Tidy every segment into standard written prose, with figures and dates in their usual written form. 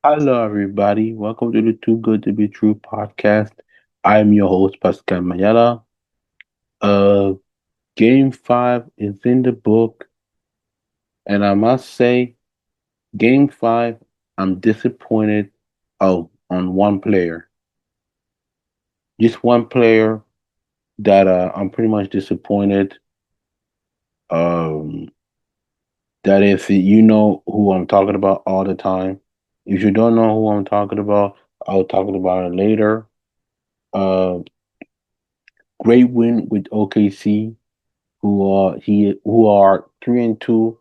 Hello, everybody. Welcome to the Too Good to Be True podcast. I'm your host, Pascal Mayala. Uh, Game 5 is in the book, and I must say, Game 5, I'm disappointed on one player. Just one player that I'm pretty much disappointed. Um, that is, you know who I'm talking about all the time. If you don't know who I'm talking about, I'll talk about it later. Uh, Great win with OKC, who are 3-2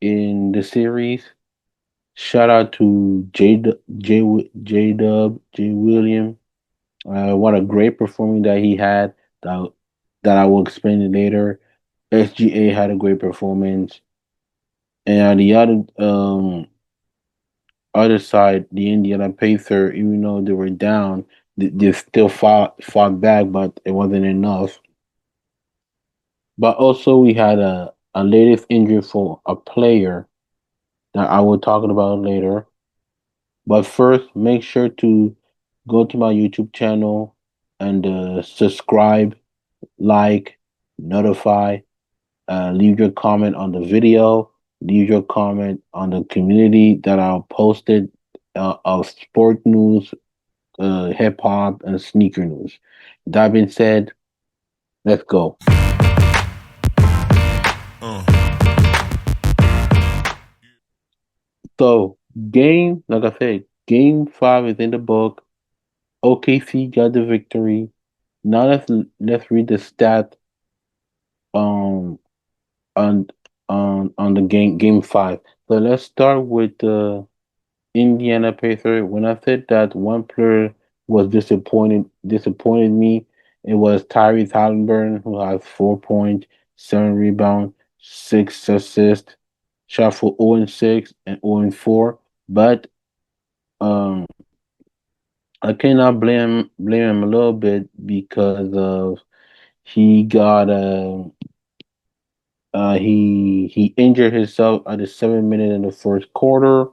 in the series. Shout out to J Dub J William. What a great performance that he had. That that I will explain it later. SGA had a great performance, and on the other side, the Indiana Pacers, even though they were down, they still fought back, but it wasn't enough. But also, we had a latest injury for a player that I will talk about later. But first, make sure to go to my YouTube channel and subscribe, like, notify, leave your comment on the video, leave your comment on the community that I'll posted of sport news, hip hop, and sneaker news. That being said, let's go. So, like I said, game 5 is in the book. OKC got the victory. Now let's read the stat um on on the game 5. So let's start with the Indiana Pacers. When I said that one player was disappointed me, it was Tyrese Haliburton, who has 4 points, 7 rebounds, 6 assists, shot for 0-6 and 0-4. But um I cannot blame him a little bit because of he got he injured himself at the 7 minute in the first quarter,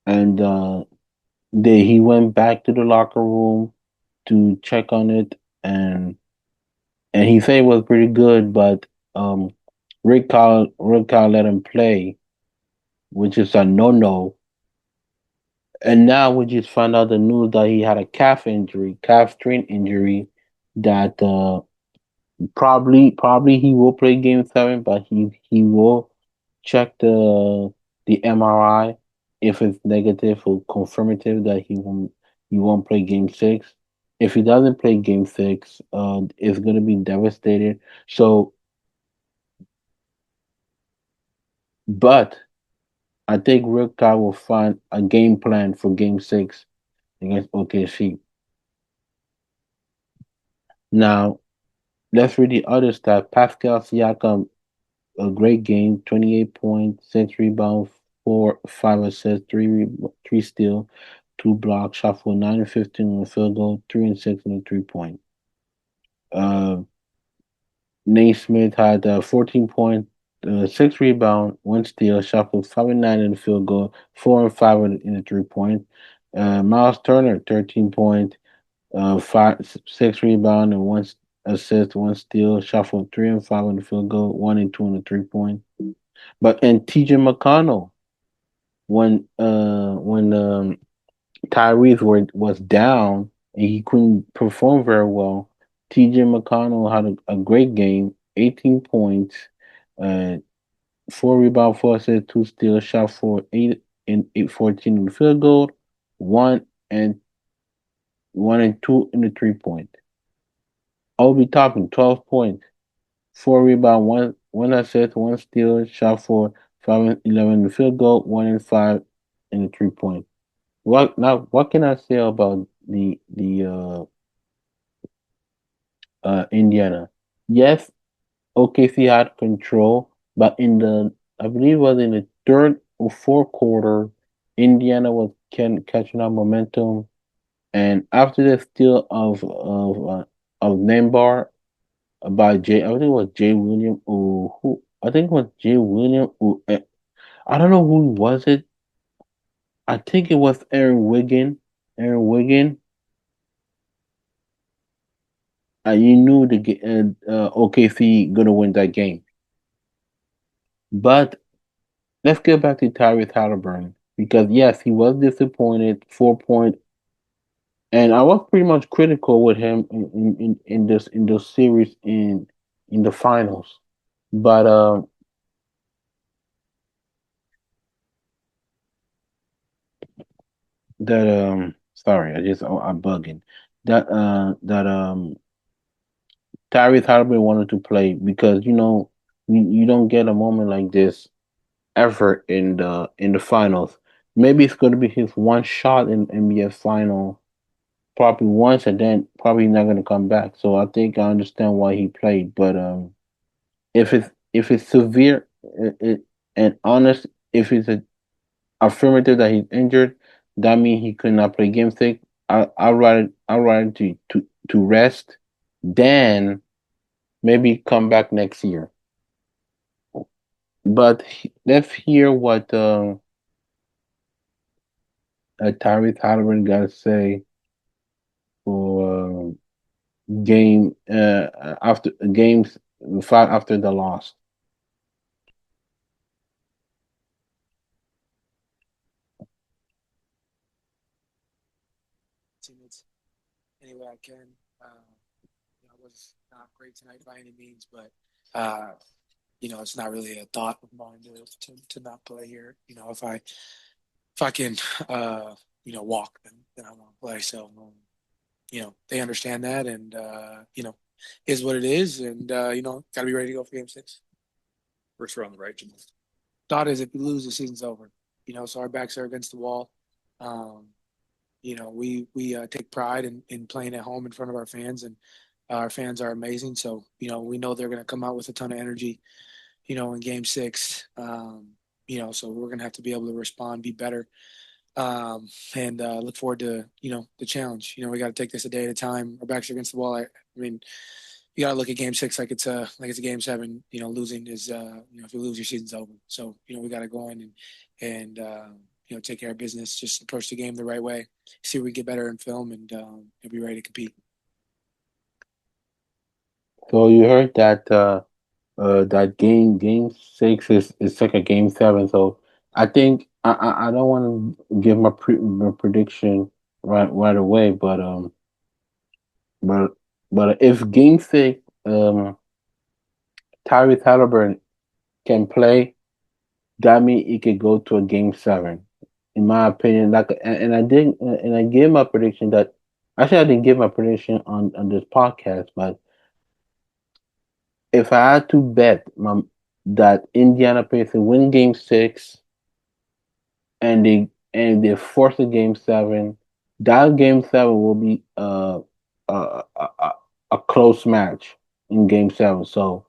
and then he went back to the locker room to check on it, and he said it was pretty good, but um Rick Carl let him play, which is a no. And now we just found out the news that he had a calf strain injury that probably he will play game 7, but he will check the MRI. If it's negative or confirmative that he won't play game 6. If he doesn't play game 6, it's gonna be devastated. So, but I think Rick Carr will find a game plan for game 6 against OKC. Now let's read the other stat. Pascal Siakam, a great game, 28 points, 6 rebounds, 5 assists, three steal, 2 blocks, shot for 9 and 15 on the field goal, 3 and 6 on the 3 point. Uh, Naismith had 14 points, 6 rebounds, 1 steal, shot for 5 and 9 in the field goal, 4 and 5 in the 3 point. Miles Turner, 13 points, 6 rebound and 1 assist, 1 steal, shot for 3 and 5 on the field goal, 1 and 2 on the 3 point. But and TJ McConnell, when Tyrese was down and he couldn't perform very well, TJ McConnell had a great game, 18 points, uh, 4 rebound, 4 assists, 2 steals, shot for 8 and 14 on the field goal, one and 1 and 2 in the 3 point. I'll be topping 12 points, 4 rebound, one assist, 1 steal, shot for 5 and 11 in the field goal, 1 and 5 in the 3 point. What can I say about the Indiana? Yes, OKC had control, but in the I believe it was in the third or fourth quarter, Indiana was catching up momentum, and after the steal of Nembar by I think it was Jay Williams or who I think it was Jay Williams. I don't know who was it. I think it was Aaron Wiggin. Aaron Wiggin. You knew OKC gonna win that game. But let's get back to Tyrese Haliburton because yes, he was disappointed. 4 point, and I was pretty much critical with him in this series in the finals. But that sorry, I'm bugging. That Tyrese Haliburton wanted to play because you don't get a moment like this ever in the finals. Maybe it's going to be his one shot in NBA final, probably once, and then probably not going to come back. So I think I understand why he played. But if it's severe and honest, if it's a affirmative that he's injured, that means he could not play game six. I'd rather to rest, then maybe come back next year. But let's hear what Tyrese Haliburton got to say for game after games five after the loss. Teammates any way I can. I was not great tonight by any means, but uh, it's not really a thought of mine to not play here. If I can, walk, then I want to play. So, they understand that, and is what it is, and got to be ready to go for Game 6. First round, right? Thought is if we lose, the season's over. So our backs are against the wall. Um, we take pride in playing at home in front of our fans, and our fans are amazing. So we know they're going to come out with a ton of energy. In Game 6. So we're going to have to be able to respond, be better, and look forward to the challenge. We got to take this a day at a time. Our backs are against the wall. I mean, you got to look at Game 6 like it's a Game 7. Losing is if you lose, your season's over. So we got to go in and take care of business. Just approach the game the right way. See if we get better in film, and be ready to compete. So you heard that game six is like a game seven. So I think I don't want to give my prediction right away, but if game six Tyrese Haliburton can play, that means he could go to a game seven. In my opinion, like and I gave my prediction that actually I didn't give my prediction on this podcast, but if I had to bet that Indiana Pacers win game six and they force a game seven, that game seven will be a close match in game seven. So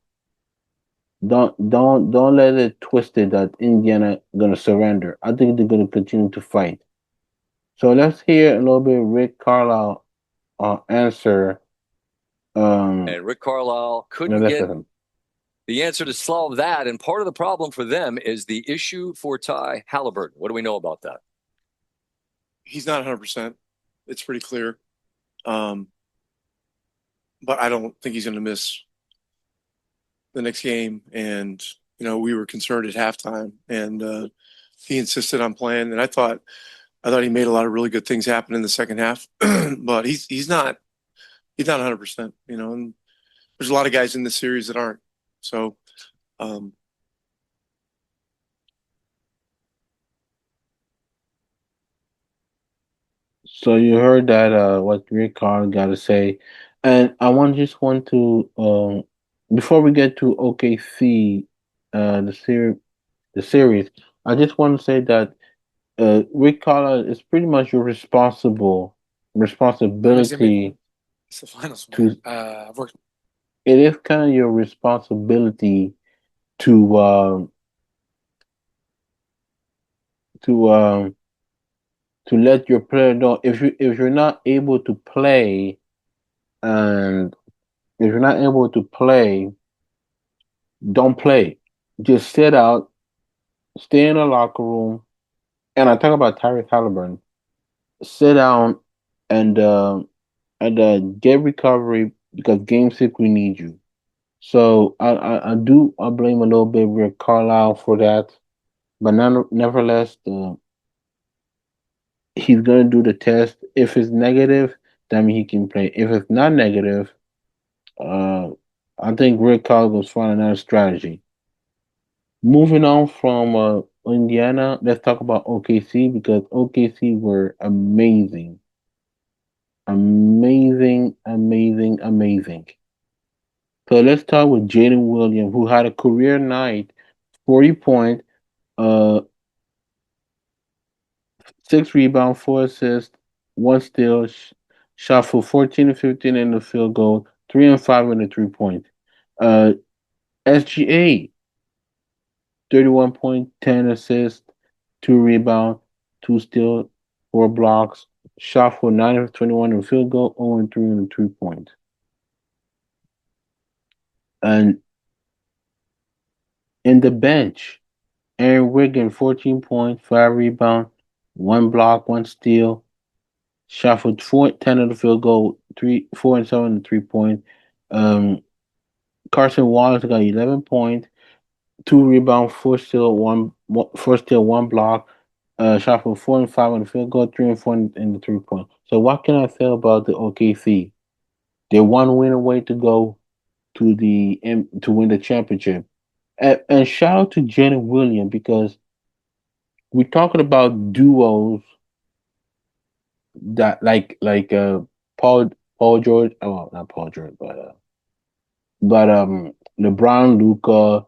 don't let it twist it that Indiana gonna surrender. I think they're gonna continue to fight. So let's hear a little bit of Rick Carlisle answer. And Rick Carlisle couldn't Let's get listen. the answer to solve that. And part of the problem for them is the issue for Ty Halliburton. What do we know about that? He's not 100%. It's pretty clear. Um, but I don't think he's going to miss the next game. And, we were concerned at halftime, and he insisted on playing. And I thought he made a lot of really good things happen in the second half, but he's not 100%, and there's a lot of guys in this series that aren't. So, um, So you heard that what Rick Carlisle got to say, and just want to before we get to OKC, the series, I just want to say that Rick Carlisle is pretty much your Nobody's gonna make responsibility it's the finals, man. to. I've worked. It is kind of your responsibility to to um to let your player know if you're not able to play, and if you're not able to play, don't play. Just sit out, stay in the locker room, and I talk about Tyrese Haliburton, sit down and get recovery because Game 6 we need you. So I blame a little bit Rick Carlisle for that, but nevertheless, he's gonna do the test. If it's negative, that means he can play. If it's not negative, uh, I think Rick Carlisle was find another strategy. Moving on from Indiana, let's talk about OKC because OKC were amazing, amazing, amazing, amazing. So let's start with Jalen Williams, who had a career night, 40 point, uh, 6 rebound, 4 assists, one steal, shot for 14 and 15 in the field goal, 3 and 5 in the 3 point. Uh, SGA, 31 point, 10 assists, 2 rebound, 2 steal, 4 blocks, shot for 9 of 21 in the field goal, 0 and 3 in the 3 point. And in the bench, Aaron Wiggins, 14 points, 5 rebound, 1 block, 1 steal, shot for 10 of the field goal, 4 and 7 in the 3 point. Um, Carson Wallace got 11 points, 2 rebound, 4 steal, 1 block. Shot for 4 and 5 on the field goal, 3 and 4 in the 3 point. So what can I say about the OKC? They're one win away to go to win the championship. And shout out to Jalen Williams because we're talking about duos that Paul George, oh not Paul George, but LeBron, Luca,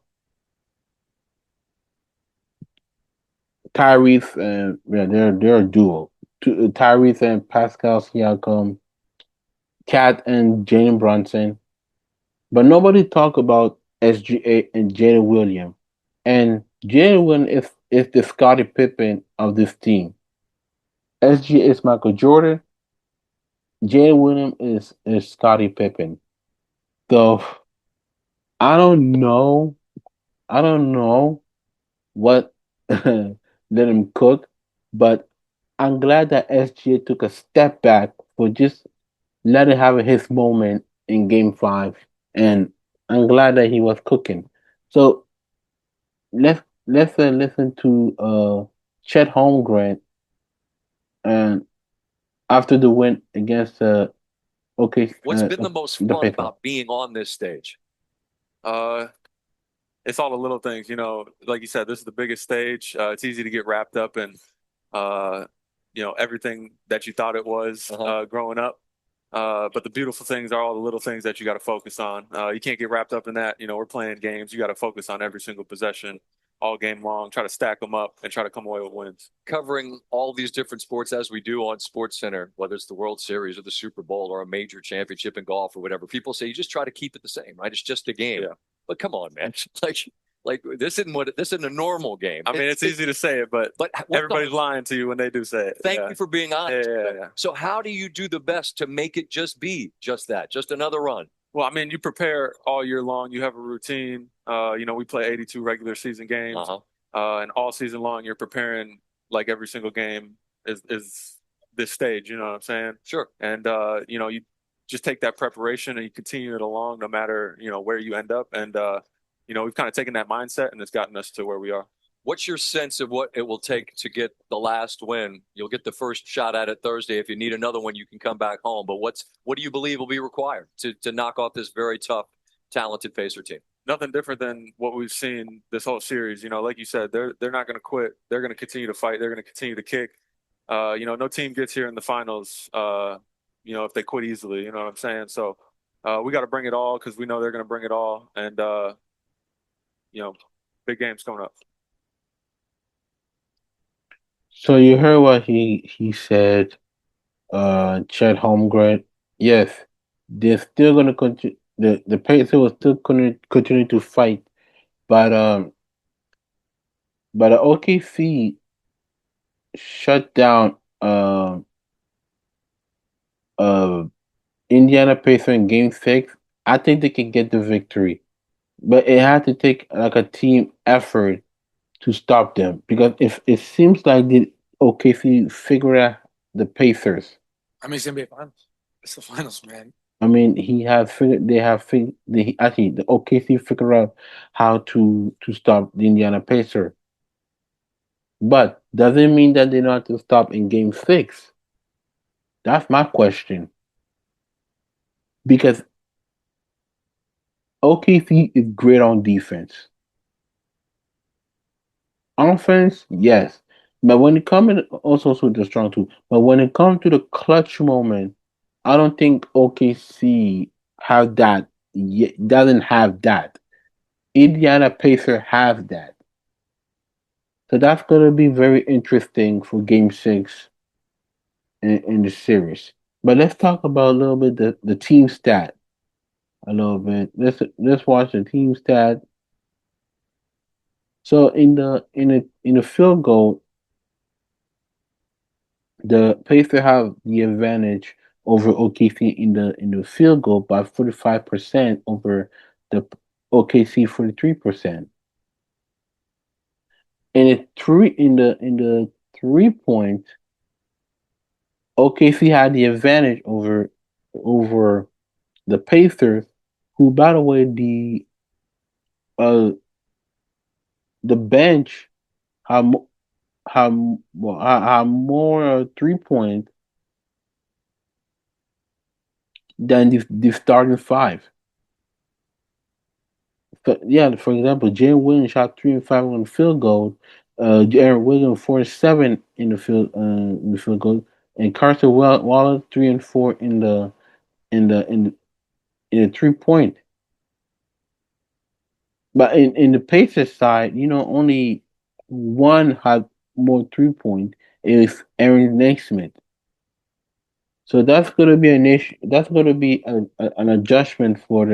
Tyrese, and yeah, they're a duo. Tyrese and Pascal Siakam, Cat and Jalen Brunson, but nobody talk about SGA and Jalen Williams. And Jalen Williams is the Scottie Pippen of this team. SGA is Michael Jordan. Jalen Williams is Scottie Pippen. So I don't know. I don't know what let him cook, but I'm glad that SGA took a step back for just letting have his moment in Game 5, and I'm glad that he was cooking. So let's listen to Chet Holmgren and after the win against okay What's been the most the fun Pacers. about being on this stage? Uh, it's all the little things, like you said, this is the biggest stage. It's easy to get wrapped up in, everything that you thought it was growing up. But the beautiful things are all the little things that you got to focus on. You can't get wrapped up in that. We're playing games. You got to focus on every single possession all game long, try to stack them up and try to come away with wins. Covering all these different sports as we do on Sports Center, whether it's the World Series or the Super Bowl or a major championship in golf or whatever, people say you just try to keep it the same, right? It's just a game. Yeah. But come on, man. Like this isn't a normal game. I mean, it's easy to say it, but everybody's lying to you when they do say it. Thank you for being honest. Yeah. So how do you do the best to make it just be just that, just another run? Well, I mean, you prepare all year long. You have a routine. We play 82 regular season games. And all season long, you're preparing like every single game is this stage. You know what I'm saying? Sure. And, you just take that preparation and you continue it along no matter, where you end up. And, we've kind of taken that mindset and it's gotten us to where we are. What's your sense of what it will take to get the last win? You'll get the first shot at it Thursday. If you need another one, you can come back home. But what do you believe will be required to knock off this very tough, talented Pacer team? Nothing different than what we've seen this whole series. Like you said, they're not going to quit. They're going to continue to fight. They're going to continue to kick. No team gets here in the finals, if they quit easily. You know what I'm saying? So we got to bring it all because we know they're going to bring it all. And, big games coming up. So you heard what he said, Chet Holmgren. Yes, they're still gonna continue. The Pacers will still continue to fight, but the OKC shut down uh Indiana Pacers in Game 6. I think they can get the victory, but it had to take like a team effort to stop them because if it seems like OKC figure out the Pacers? I mean, it's NBA Finals. It's the finals, man. I mean, he has figured. They have figured. They, actually, the OKC figured out how to stop the Indiana Pacers. But doesn't mean that they not to stop in Game 6. That's my question. Because OKC is great on defense. Offense, yes. But when it comes also with the strong too. But when it comes to the clutch moment, I don't think OKC have that. Doesn't have that. Indiana Pacer have that. So that's gonna be very interesting for Game 6 in the series. But let's talk about a little bit the team stat a little bit. Let's watch the team stat. So in the field goal, the Pacers have the advantage over OKC in the field goal by 45% over the OKC 43%. And it three in the 3 point, OKC had the advantage over the Pacers, who by the way uh the bench have have more 3 point than the starting five. So, yeah, for example, Jalen Williams shot 3 and 5 on the field goal. Aaron Williams 4 and 7 in the field goal, and Carter Wallace 3 and 4 in the in the, in the 3 point. But in the Pacers side, only one had more 3 point. Is Aaron Naismith. So that's gonna be an issue. That's gonna be an adjustment for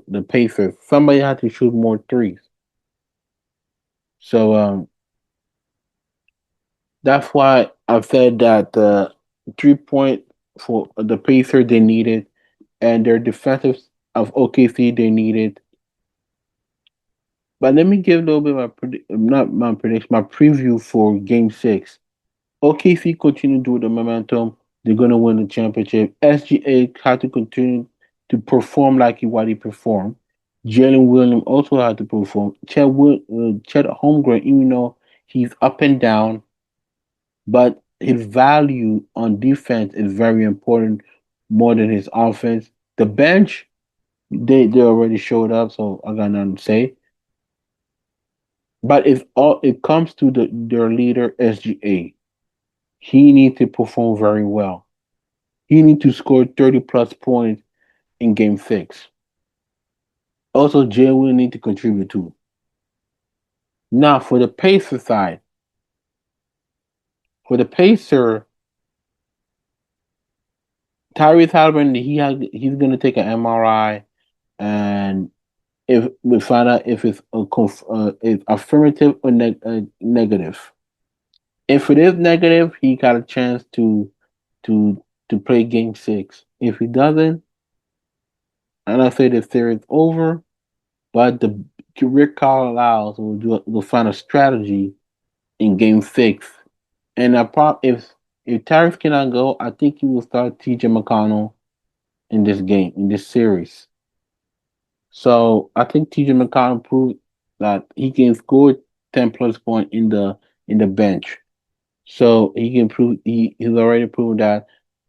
the Pacers. Somebody had to shoot more threes. So that's why I've said that 3 point for the Pacers they needed, and their defensive of OKC they needed. But let me give a little bit of not my prediction, my preview for Game 6. OKC continue to do the momentum. They're gonna win the championship. SGA had to continue to perform like what he performed. Jalen Williams also had to perform. Chet Holmgren, even though he's up and down, but his value on defense is very important more than his offense. The bench, they already showed up, so I got nothing to say. But it comes to their leader SGA. He needs to perform very well. He needs to score 30 plus points in Game 6. Also, Jay will need to contribute too. Now, for the Pacer side, for the Pacer, Tyrese Haliburton, he's going to take an MRI, and if we find out if it's affirmative or negative. If it is negative, he got a chance to play Game 6. If he doesn't, and I say the series over, but the Rick Carlisle will find a strategy in Game 6. And if Tyrese cannot go, I think he will start TJ McConnell in this series. So I think TJ McConnell proved that he can score 10 plus points in the bench. So he can prove he's already proven that.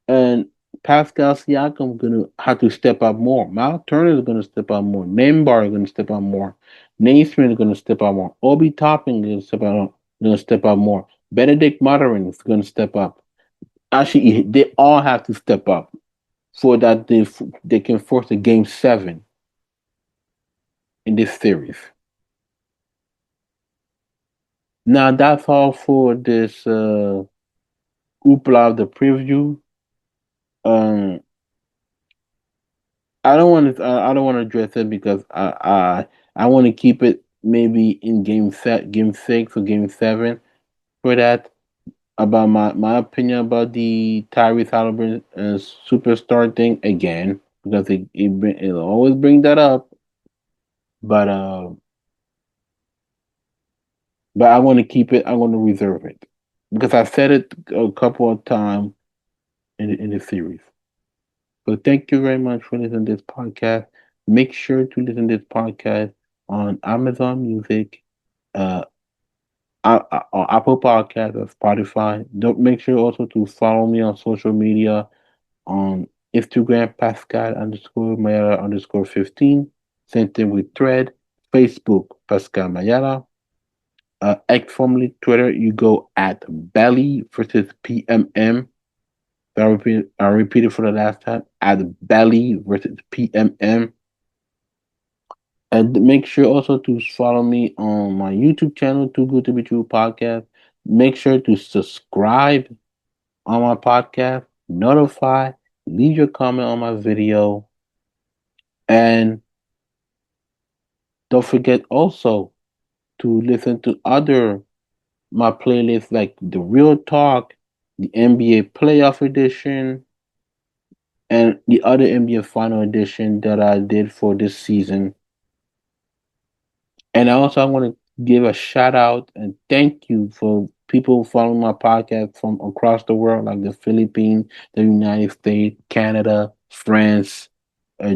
And Pascal Siakam gonna have to step up more. Miles Turner is gonna step up more. Nembar is gonna step up more. Naismith is gonna step up more. Obi Toppin is gonna step up more. Benedict Mathurin is gonna step up. Actually, they all have to step up for that they can force a Game 7 in this series. Now that's all for this hoopla of the preview. Um, I don't want to address it because I want to keep it maybe in Game 6 or Game 7 for that about my opinion about the Tyrese Haliburton superstar thing again because it'll always bring that up. But but I want to keep it. I want to reserve it because I said it a couple of times in the series. So thank you very much for listening to this podcast. Make sure to listen to this podcast on Amazon Music, uh, on Apple Podcasts, or Spotify. Don't make sure also to follow me on social media on Instagram, Pascal underscore Mayala underscore 15. Same thing with Thread, Facebook, Pascal Mayala. X formerly Twitter, you go at Belly versus PMM. I repeat it for the last time. At Belly versus PMM. And make sure also to follow me on my YouTube channel, Too Good to Be True podcast. Make sure to subscribe on my podcast, notify, leave your comment on my video, and don't forget also to listen to other my playlists like the Real Talk, the NBA Playoff Edition, and the other NBA Final Edition that I did for this season. And also, I want to give a shout out and thank you for people following my podcast from across the world, like the Philippines, the United States, Canada, France,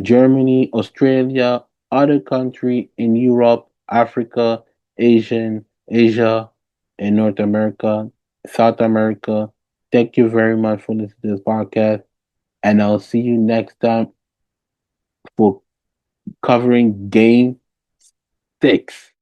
Germany, Australia, other country in Europe, Africa, Asia, and North America, South America. Thank you very much for listening to this podcast, and I'll see you next time for covering Game 6.